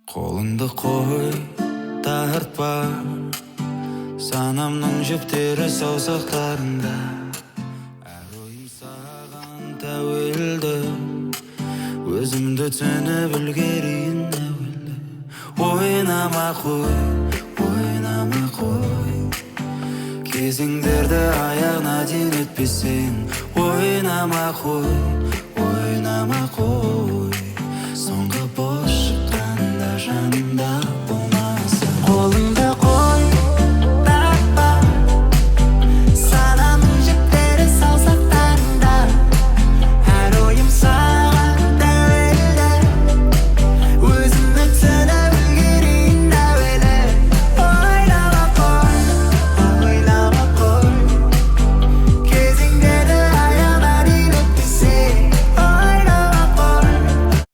Қолыңды қой, тартпа, санамның жіптері саусақтарында. Әр ойым саған тәуелді, өзімді түсініп үлгерейін әуелі. Ойнама қой, кезеңдерді аяғына дейін өтпесең. Ойнама қой,